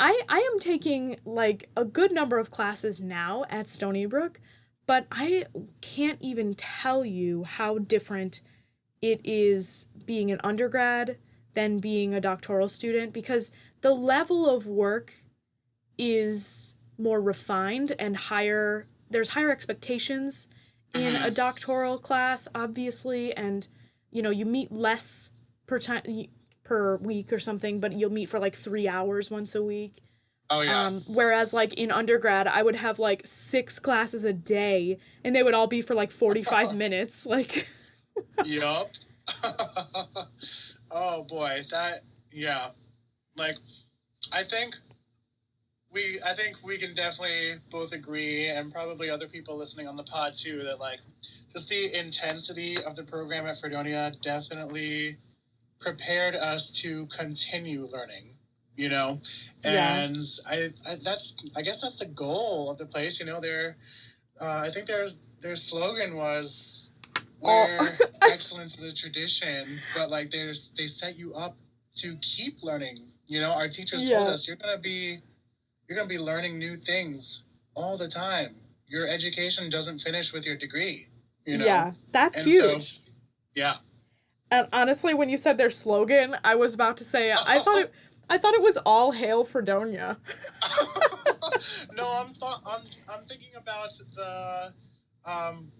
I am taking like a good number of classes now at Stony Brook, but I can't even tell you how different it is being an undergrad than being a doctoral student, because the level of work is more refined and higher. There's higher expectations in a Mm-hmm. doctoral class, obviously, and you meet less per time per week or something, but you'll meet for like 3 hours once a week. Oh yeah. Whereas like in undergrad, I would have like 6 classes a day, and they would all be for like 45 minutes. Like, Yup. Oh boy, that yeah. Like I think I think we can definitely both agree, and probably other people listening on the pod too, that like just the intensity of the program at Fredonia definitely prepared us to continue learning, you know. yeah. And I guess that's the goal of the place, you know. I think their slogan was All where excellence is a tradition, but like they set you up to keep learning. You know, our teachers told yeah. us you're gonna be learning new things all the time. Your education doesn't finish with your degree, you know? Yeah, that's And so, huge. yeah. And honestly, when you said their slogan, I was about to say I thought it was all hail Fredonia. No, I'm thinking about the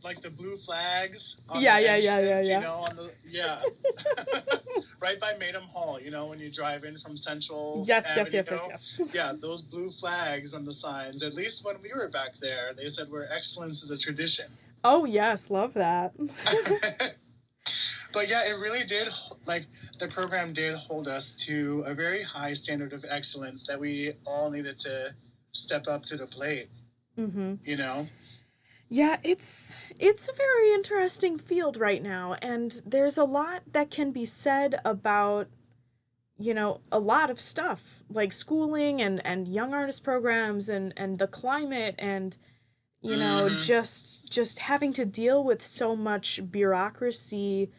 like the blue flags on Yeah, the yeah, yeah, yeah, entrance, you yeah. know, on the yeah. Right by Maidham Hall, you know, when you drive in from Central Yes, yes, Avenue. yes, yes, yes. Yeah, those blue flags on the signs. At least when we were back there, they said where excellence is a tradition. Oh, yes, love that. But yeah, it really did, like, the program did hold us to a very high standard of excellence that we all needed to step up to the plate, you know? Yeah, it's a very interesting field right now, and there's a lot that can be said about, a lot of stuff, like schooling and young artist programs and the climate and Mm-hmm. just having to deal with so much bureaucracy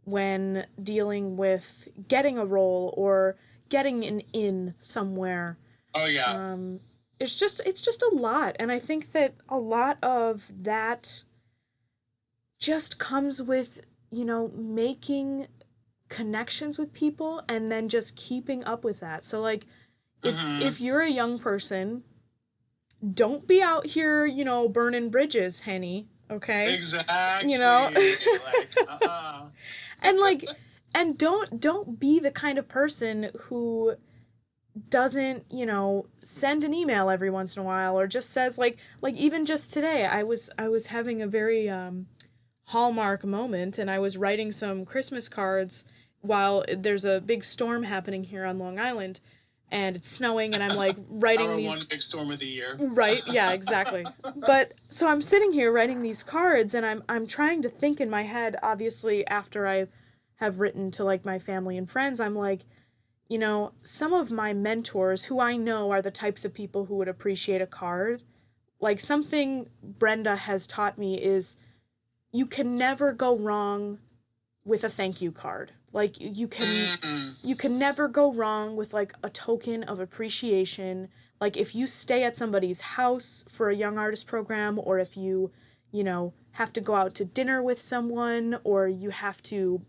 when dealing with getting a role or getting an in somewhere. Oh, yeah. It's just a lot, and I think that a lot of that just comes with, making connections with people and then just keeping up with that. So like Mm-hmm. if you're a young person, don't be out here, burning bridges, Henny, okay? You know? Exactly. Like, and like and don't be the kind of person who doesn't, send an email every once in a while or just says like even just today I was having a very Hallmark moment, and I was writing some Christmas cards while there's a big storm happening here on Long Island and it's snowing, and I'm like writing our one these. big storm of the year. Right, yeah, exactly. But so I'm sitting here writing these cards, and I'm trying to think in my head, obviously after I have written to like my family and friends, I'm like, some of my mentors who I know are the types of people who would appreciate a card. Like something Brenda has taught me is you can never go wrong with a thank you card. Like Mm-hmm. you can never go wrong with like a token of appreciation. Like if you stay at somebody's house for a young artist program, or if have to go out to dinner with someone, or you have to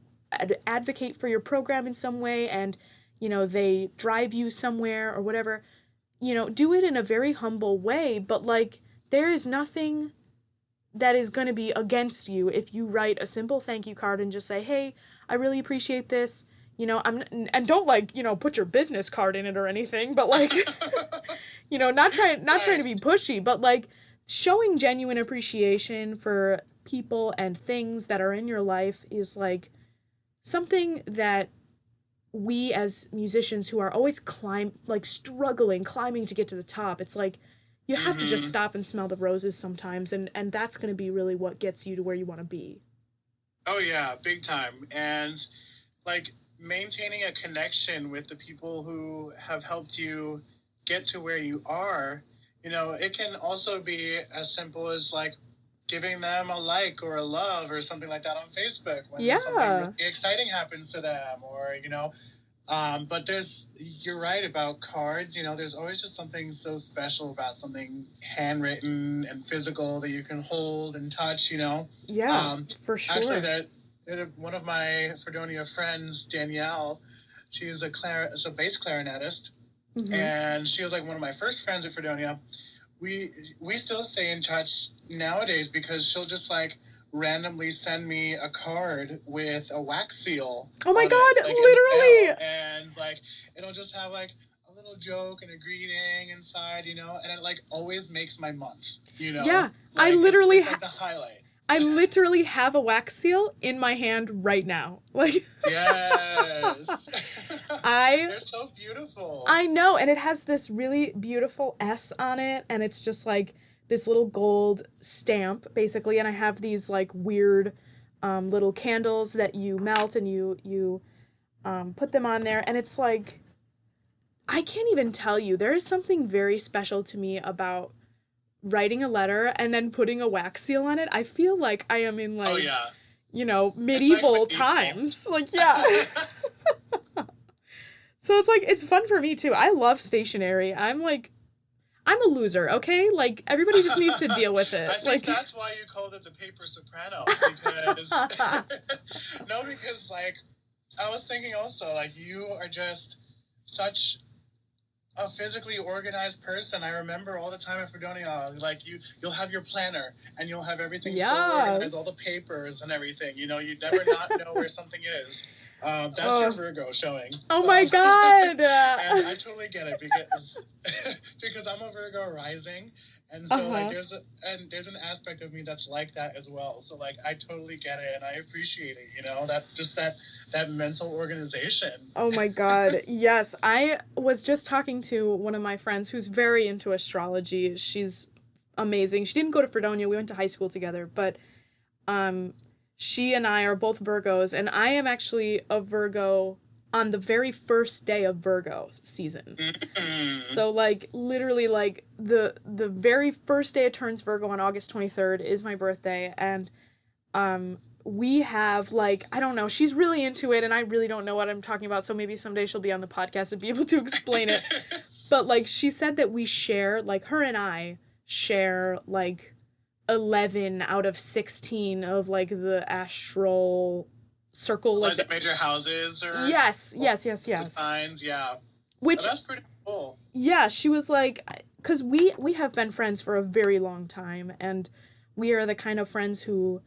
advocate for your program in some way, and they drive you somewhere or whatever, do it in a very humble way, but like there is nothing that is going to be against you if you write a simple thank you card and just say, "Hey, I really appreciate this." And don't like, put your business card in it or anything, but like, not trying to Right. be pushy, but like showing genuine appreciation for people and things that are in your life is like something that we as musicians who are always struggling, climbing to get to the top, it's like you have to just Mm-hmm. stop and smell the roses sometimes, and that's going to be really what gets you to where you want to be. Oh yeah, big time. And like maintaining a connection with the people who have helped you get to where you are, you know, it can also be as simple as like giving them a like or a love or something like that on Facebook when something really Yeah. exciting happens to them, or, you know, But you're right about cards. You know, there's always just something so special about something handwritten and physical that you can hold and touch. You know, Yeah, um, for actually, sure. one of my Fredonia friends, Danielle, she's a bass clarinetist, Mm-hmm. and she was like one of my first friends at Fredonia. We still stay in touch nowadays because she'll just like randomly send me a card with a wax seal Oh my on it, God, like in the mail, literally. and like it'll just have like a little joke and a greeting inside, you know, and it like always makes my month, you know, Yeah, I like literally it's like the highlight. I literally have a wax seal in my hand right now. Like Yes. I They're so beautiful. I know, and it has this really beautiful S on it, and it's just like this little gold stamp, basically. And I have these like weird little candles that you melt and you put them on there, and it's like I can't even tell you. There is something very special to me about writing a letter and then putting a wax seal on it. I feel like I am in Oh like, yeah. It's like medieval medieval. times. Like, yeah. So it's like it's fun for me too. I love stationery. I'm a loser, okay? Like everybody just needs to deal with I it. think Like that's why you called it the Paper Soprano because no, because like I was thinking also like you are just such a physically organized person. I remember all the time at Fredonia, like you'll have your planner and you'll have everything so organized, all the yes. papers and everything. You know, you'd never not know where something is. That's your Oh. Virgo showing. Oh my god. And I totally get it because because I'm a Virgo rising, and so like Uh-huh. there's an aspect of me that's like that as well. So like I totally get it and I appreciate it. You know that mental organization. Oh my god. Yes, I was just talking to one of my friends who's very into astrology. She's amazing. She didn't go to Fredonia. We went to high school together, but um she and I are both Virgos, and I am actually a Virgo on the very first day of Virgo season. Mm-hmm. So like literally like the very first day it turns Virgo on August 23rd is my birthday, and we have like I don't know, she's really into it and I really don't know what I'm talking about, so maybe someday she'll be on the podcast and be able to explain it. But like she said that we share like her and I share like 11 out of 16 of like the astral circle like Like the the major houses yes, or yes, yes, the yes. signs, yeah. Oh, Which that's pretty cool. yeah, she was like cuz we have been friends for a very long time, and we are the kind of friends who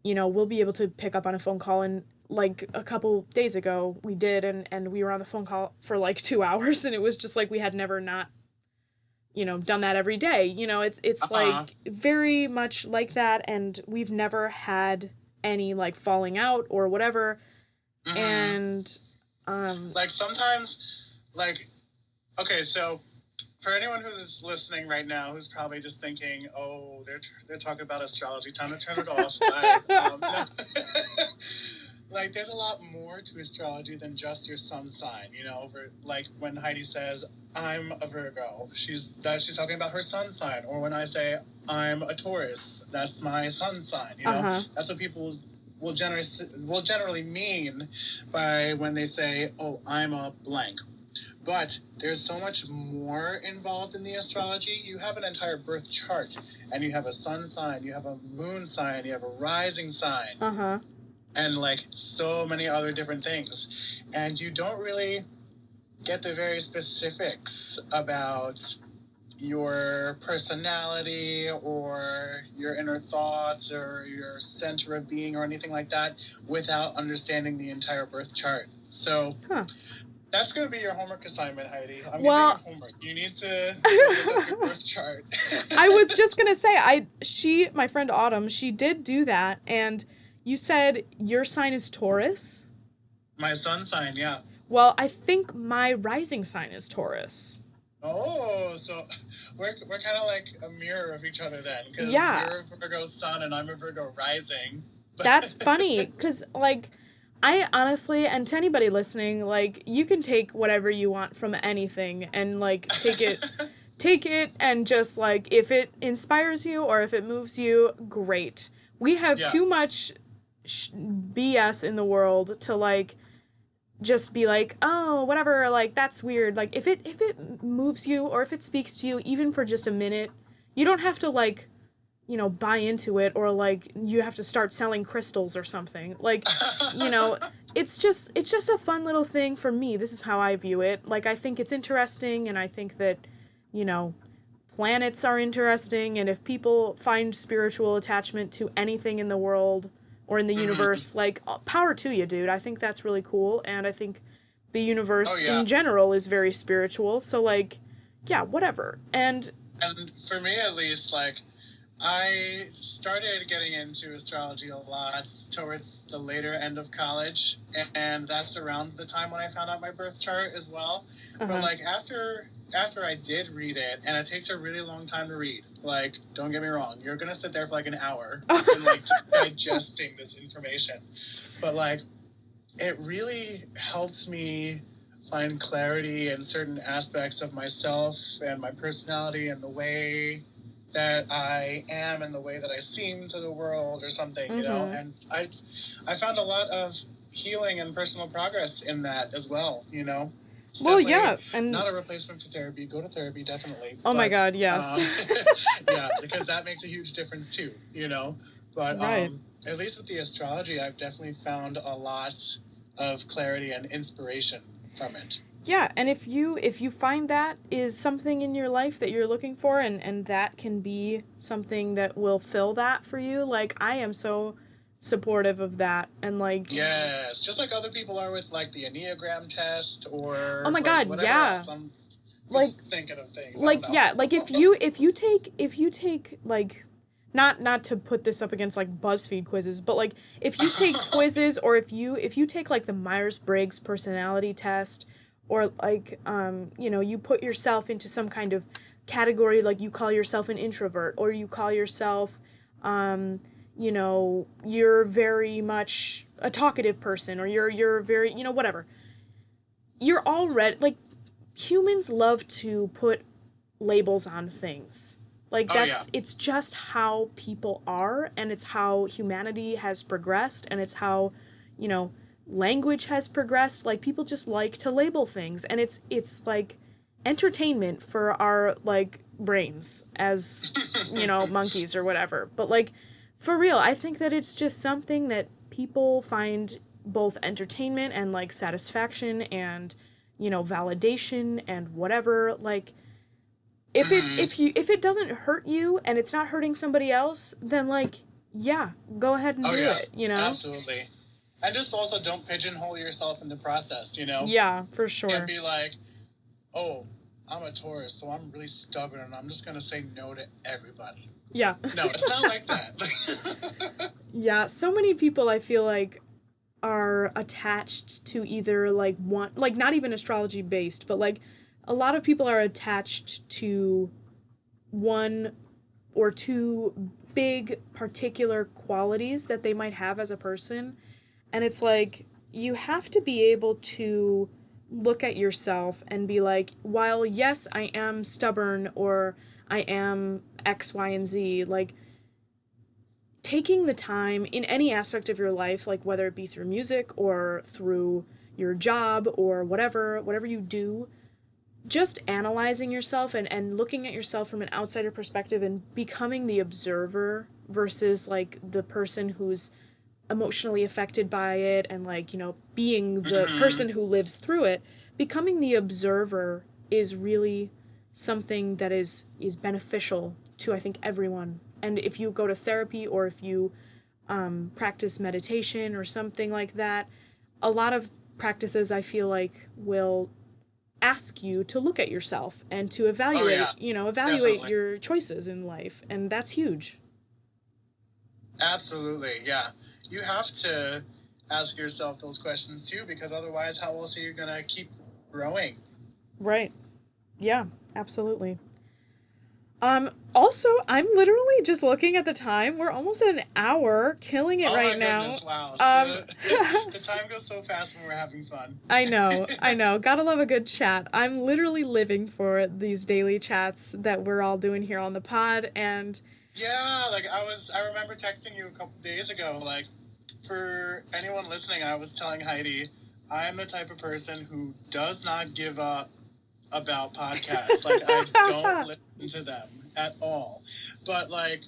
we'll be able to pick up on a phone call, and like a couple days ago we did, and we were on the phone call for like 2 hours, and it was just like we had never not done that every day. It's Uh-huh. like very much like that, and we've never had any like falling out or whatever. Mm-hmm. And um Like sometimes, like, okay, so for anyone who's listening right now, who's probably just thinking, "Oh, they're talking about astrology. Time to turn it off." No. Like, there's a lot more to astrology than just your sun sign. You know, like when Heidi says, "I'm a Virgo," she's talking about her sun sign. Or when I say, "I'm a Taurus," that's my sun sign. You know, uh-huh. that's what people will generally mean by when they say, "Oh, I'm a blank." But there's so much more involved in the astrology. You have an entire birth chart, and you have a sun sign, you have a moon sign, you have a rising sign, Uh-huh. and like so many other different things. And you don't really get the very specifics about your personality or your inner thoughts or your center of being or anything like that without understanding the entire birth chart. So Huh. that's going to be your homework assignment, Heidi. I'm giving you Well, homework. You need to go look up your birth chart. I was just gonna say, my friend Autumn, she did do that, and you said your sign is Taurus. My sun sign, yeah. Well, I think my rising sign is Taurus. Oh, so we're kind of like a mirror of each other then, because Yeah, you're a Virgo sun and I'm a Virgo rising. that's funny, because like I honestly, and to anybody listening, like you can take whatever you want from anything and like take it and just like if it inspires you or if it moves you, great. We have Yeah. too much BS in the world to like just be like, oh, whatever, like that's weird. Like if it moves you or if it speaks to you even for just a minute, you don't have to like, buy into it or like you have to start selling crystals or something. Like, you know, it's just a fun little thing for me. This is how I view it. Like I think it's interesting and I think that, you know, planets are interesting and if people find spiritual attachment to anything in the world or in the Mm-hmm. universe, like power to you, dude. I think that's really cool and I think the Oh universe yeah. in general is very spiritual. So like, yeah, whatever. And And for me at least, like I started getting into astrology a lot towards the later end of college, and that's around the time when I found out my birth chart as well. But uh-huh. like after I did read it, and it takes a really long time to read. Like, don't get me wrong, you're gonna sit there for like an hour and like just digesting this information. But like, it really helped me find clarity in certain aspects of myself and my personality and the way that I am and the way that I seem to the world or something, you know. Mhm. And I found a lot of healing and personal progress in that as well, you know. It's Well, definitely yeah, and not a replacement for therapy. Go to therapy, definitely. oh my But god, yes. yeah, because that makes a huge difference too, you know. But Right. at least with the astrology, I've definitely found a lot of clarity and inspiration from it. Yeah, and if you find that is something in your life that you're looking for and that can be something that will fill that for you, like I am so supportive of that and like Yes, just like other people are with like the Enneagram test oh or my like god, whatever yeah. else. I'm Like just thinking of things. I don't like know. yeah, like if you take like not to put this up against like BuzzFeed quizzes, but like if you take quizzes or if you take like the Myers-Briggs personality test or like you put yourself into some kind of category like you call yourself an introvert or you call yourself you're very much a talkative person or you're very, whatever. You're already like humans love to put labels on things. Like Oh yeah. it's just how people are and it's how humanity has progressed and it's how, you know, language has progressed. Like people just like to label things and it's like entertainment for our like brains as, monkeys or whatever. But like for real, I think that it's just something that people find both entertainment and like satisfaction and validation and whatever. Like Mm-hmm. if it doesn't hurt you and it's not hurting somebody else, then like yeah, go ahead and Oh do yeah. it. Absolutely. And just also don't pigeonhole yourself in the process. You know, Yeah, for can't sure. be like, oh, I'm a Taurus, so I'm really stubborn and I'm just gonna say no to everybody. Yeah. No, it's not like that. Yeah, so many people I feel like are attached to either like one, like not even astrology based, but like a lot of people are attached to one or two big particular qualities that they might have as a person. And it's like you have to be able to look at yourself and be like, while yes, I am stubborn or I am X, Y, and Z, like taking the time in any aspect of your life, like whether it be through music or through your job or whatever you do, just analyzing yourself and looking at yourself from an outsider perspective and becoming the observer versus like the person who's emotionally affected by it and like, being the Mm-hmm. person who lives through it, becoming the observer is really something that is beneficial to I think everyone. And if you go to therapy or if you practice meditation or something like that, a lot of practices I feel like will ask you to look at yourself and to Oh yeah, evaluate definitely. your choices in life, and that's huge. Absolutely, yeah. You have to ask yourself those questions too, because otherwise, how else are you gonna keep growing? Right. Yeah, absolutely. Also, I'm literally just looking at the time. We're almost at an hour, killing it Oh right my now. goodness! Wow, Um, the time goes so fast when we're having fun. I know, I know. Gotta love a good chat. I'm literally living for these daily chats that we're all doing here on the pod, and Yeah, like I remember texting you a couple days ago. Like, for anyone listening, I was telling Heidi I am the type of person who does not give up about podcasts. Like, I don't listen to them at all. But, like,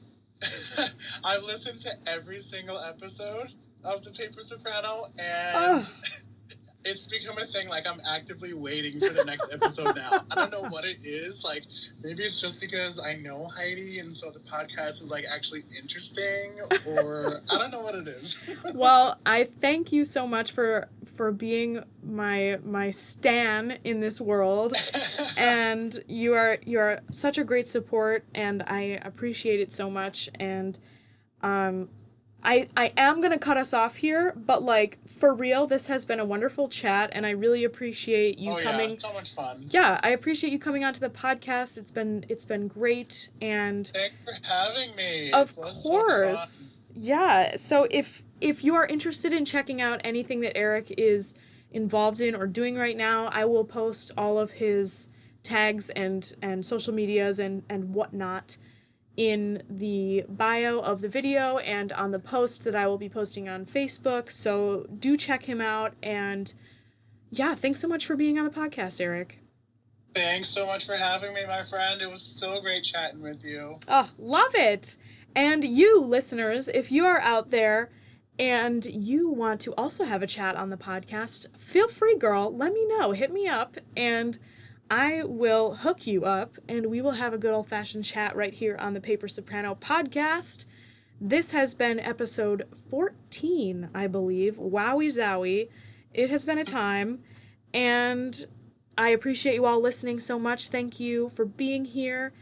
I've listened to every single episode of the Paper Soprano, and it's become a thing. Like, I'm actively waiting for the next episode now. I don't know what it is. Like, maybe it's just because I know Heidi, and so the podcast is, like, actually interesting, or I don't know what it is. Well, I thank you so much for being my stan in this world, and you're such a great support, and I appreciate it so much. And I am gonna cut us off here, but like for real, this has been a wonderful chat, and I really appreciate you coming. Yeah, so much fun. Yeah, I appreciate you coming onto the podcast. It's been great, and thanks for having me. Of course. Yeah. So if you are interested in checking out anything that Erik is involved in or doing right now, I will post all of his tags and social medias and whatnot in the bio of the video and on the post that I will be posting on Facebook. So do check him out. And yeah, thanks so much for being on the podcast, Erik. Thanks so much for having me, my friend. It was so great chatting with you. Oh, love it. And you, listeners, if you are out there and you want to also have a chat on the podcast, feel free, girl. Let me know. Hit me up, and I will hook you up, and we will have a good old-fashioned chat right here on the Paper Soprano podcast. This has been episode 14, I believe. Wowie zowie. It has been a time, and I appreciate you all listening so much. Thank you for being here.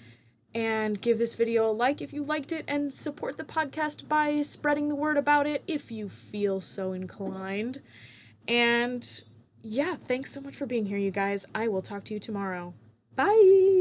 And give this video a like if you liked it, and support the podcast by spreading the word about it if you feel so inclined. And yeah, thanks so much for being here, you guys. I will talk to you tomorrow. Bye!